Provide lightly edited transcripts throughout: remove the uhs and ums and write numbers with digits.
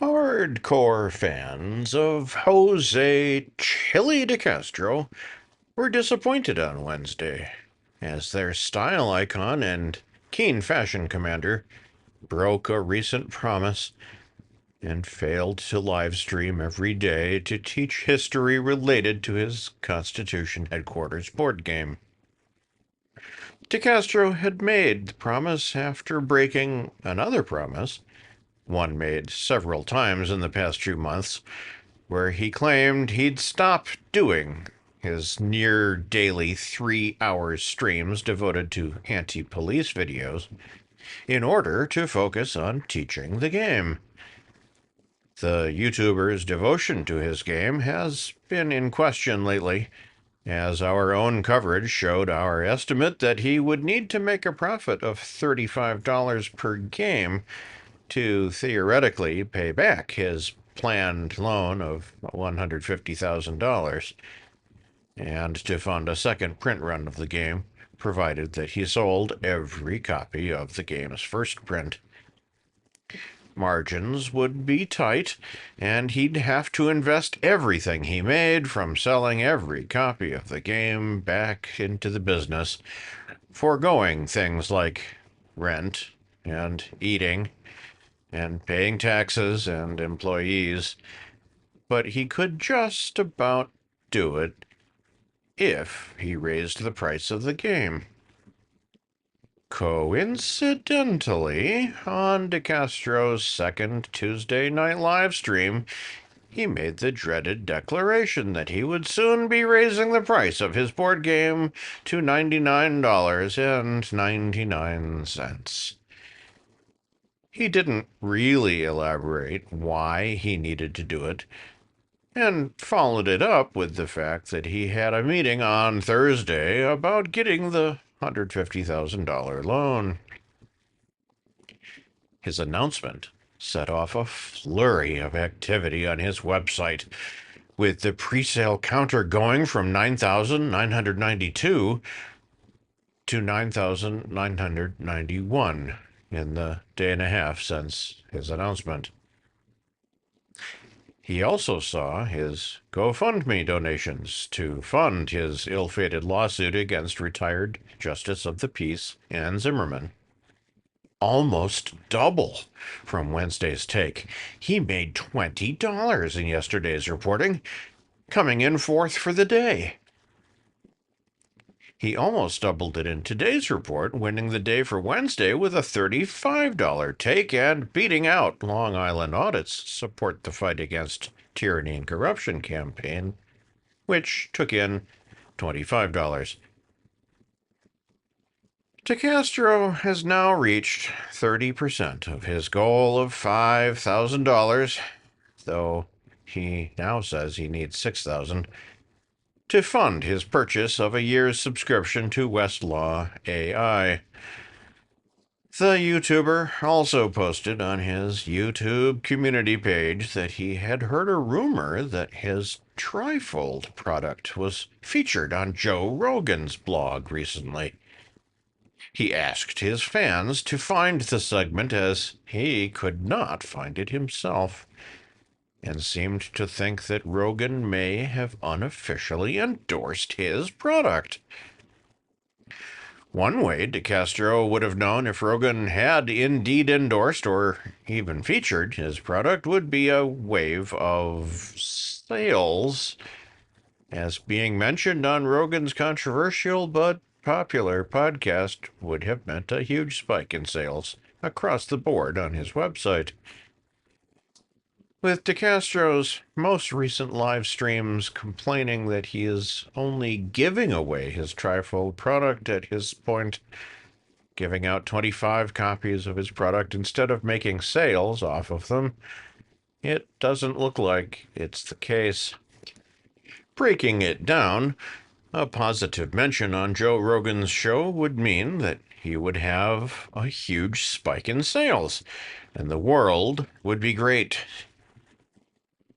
Hardcore fans of Jose Chille DeCastro were disappointed on Wednesday, as their style icon and keen fashion commander broke a recent promise and failed to livestream every day to teach history related to his Constitution headquarters board game. DeCastro had made the promise after breaking another promise, one made several times in the past 2 months, where he claimed he'd stop doing his near daily 3-hour streams devoted to anti-police videos in order to focus on teaching the game. The YouTuber's devotion to his game has been in question lately, as our own coverage showed our estimate that he would need to make a profit of $35 per game to theoretically pay back his planned loan of $150,000 and to fund a second print run of the game, provided that he sold every copy of the game's first print. Margins would be tight, and he'd have to invest everything he made from selling every copy of the game back into the business, foregoing things like rent and eating and paying taxes and employees. But he could just about do it if he raised the price of the game. Coincidentally, on DeCastro's second Tuesday night live stream, he made the dreaded declaration that he would soon be raising the price of his board game to $99.99. He didn't really elaborate why he needed to do it, and followed it up with the fact that he had a meeting on Thursday about getting the $150,000 loan. His announcement set off a flurry of activity on his website, with the pre-sale counter going from 9,992 to 9,991 in the day and a half since his announcement. He also saw his GoFundMe donations to fund his ill-fated lawsuit against retired Justice of the Peace Ann Zimmerman almost double from Wednesday's take. He made $20 in yesterday's reporting, coming in fourth for the day. He almost doubled it in today's report, winning the day for Wednesday with a $35 take and beating out Long Island Audit's Support the Fight Against Tyranny and Corruption campaign, which took in $25. DeCastro has now reached 30% of his goal of $5,000, though he now says he needs $6,000 to fund his purchase of a year's subscription to Westlaw AI. The YouTuber also posted on his YouTube community page that he had heard a rumor that his trifold product was featured on Joe Rogan's blog recently. He asked his fans to find the segment as he could not find it himself, and seemed to think that Rogan may have unofficially endorsed his product. One way DeCastro would have known if Rogan had indeed endorsed or even featured his product would be a wave of sales, as being mentioned on Rogan's controversial but popular podcast would have meant a huge spike in sales across the board on his website. With DeCastro's most recent live streams complaining that he is only giving away his trifold product at his point, giving out 25 copies of his product instead of making sales off of them, it doesn't look like it's the case. Breaking it down, a positive mention on Joe Rogan's show would mean that he would have a huge spike in sales, and the world would be great.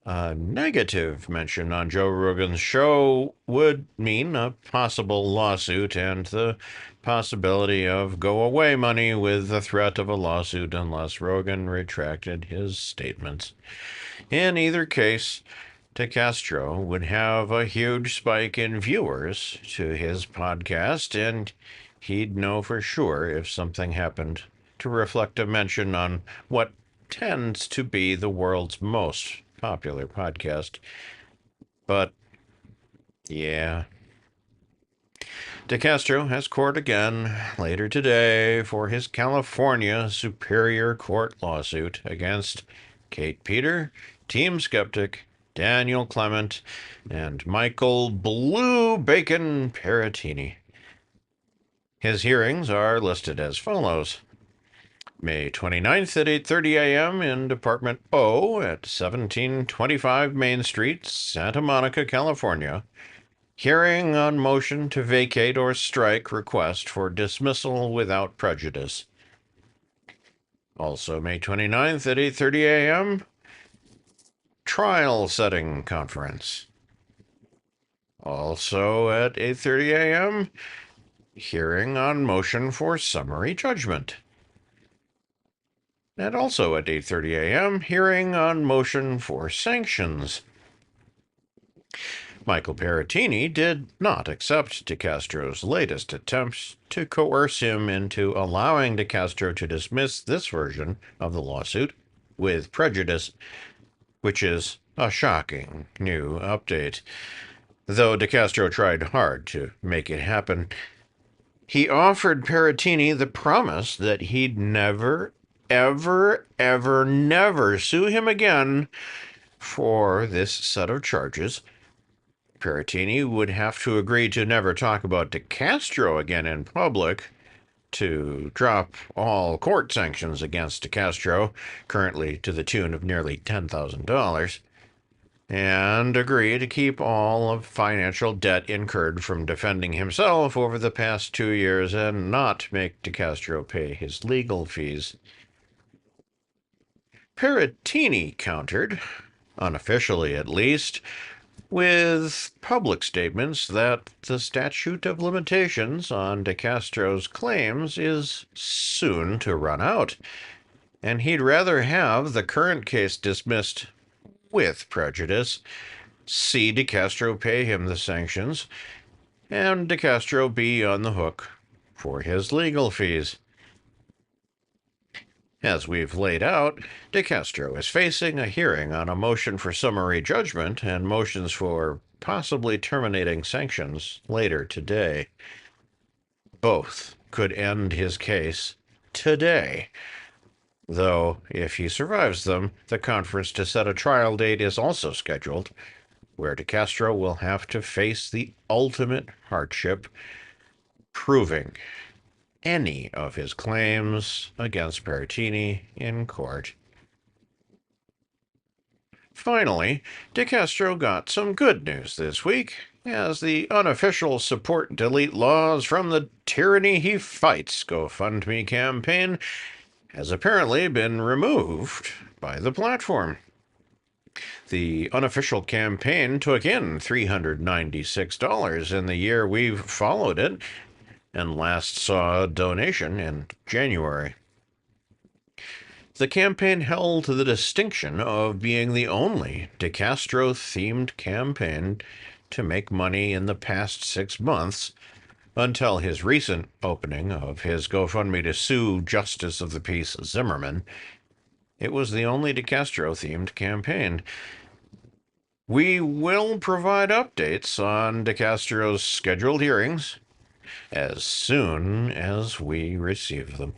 A negative mention on Joe Rogan's show would mean a possible lawsuit and the possibility of go-away money with the threat of a lawsuit unless Rogan retracted his statements. In either case, DeCastro would have a huge spike in viewers to his podcast, and he'd know for sure if something happened to reflect a mention on what tends to be the world's most popular podcast. But, yeah. DeCastro has court again later today for his California Superior Court lawsuit against Kate Peter, Team Skeptic, Daniel Clement, and Michael Blue Bacon Pierattini. His hearings are listed as follows. May 29th at 8:30 a.m. in Department O at 1725 Main Street, Santa Monica, California. Hearing on motion to vacate or strike request for dismissal without prejudice. Also May 29th at 8:30 a.m. Trial setting conference. Also at 8:30 a.m. Hearing on motion for summary judgment. And also at 8:30 a.m., hearing on motion for sanctions. Michael Pierattini did not accept DeCastro's latest attempts to coerce him into allowing DeCastro to dismiss this version of the lawsuit with prejudice, which is a shocking new update. Though DeCastro tried hard to make it happen, he offered Pierattini the promise that he'd never, ever, ever, never sue him again for this set of charges. Pierattini would have to agree to never talk about DeCastro again in public, to drop all court sanctions against DeCastro, currently to the tune of nearly $10,000, and agree to keep all of financial debt incurred from defending himself over the past 2 years and not make DeCastro pay his legal fees. Pierattini countered, unofficially at least, with public statements that the statute of limitations on DeCastro's claims is soon to run out, and he'd rather have the current case dismissed with prejudice, see DeCastro pay him the sanctions, and DeCastro be on the hook for his legal fees. As we've laid out, DeCastro is facing a hearing on a motion for summary judgment and motions for possibly terminating sanctions later today. Both could end his case today, though if he survives them, the conference to set a trial date is also scheduled, where DeCastro will have to face the ultimate hardship, proving any of his claims against Pierattini in court. Finally, DeCastro got some good news this week, as the unofficial support DeleteLawZ from the Tyranny He Fights GoFundMe campaign has apparently been removed by the platform. The unofficial campaign took in $396 in the year we've followed it, and last saw a donation in January. The campaign held the distinction of being the only DeCastro-themed campaign to make money in the past 6 months, until his recent opening of his GoFundMe to sue Justice of the Peace Zimmerman. It was the only DeCastro-themed campaign. We will provide updates on DeCastro's scheduled hearings as soon as we receive them.